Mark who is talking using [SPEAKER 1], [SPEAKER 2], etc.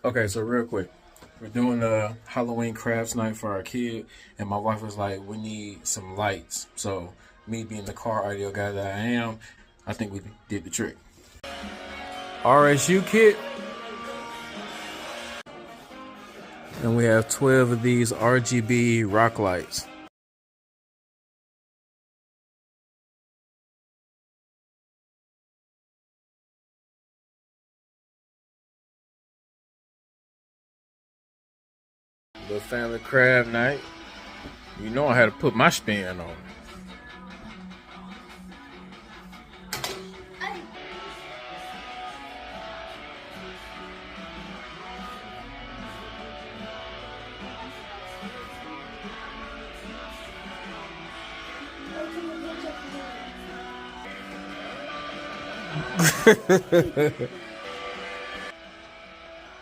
[SPEAKER 1] Okay, so real quick, we're doing a Halloween crafts night for our kid, and my wife was like, "We need some lights." So, me being the car audio guy that I am, I think we did the trick. RSU kit, and we have 12 of these RGB rock lights. The family crab night. You know I had to put my spin on it.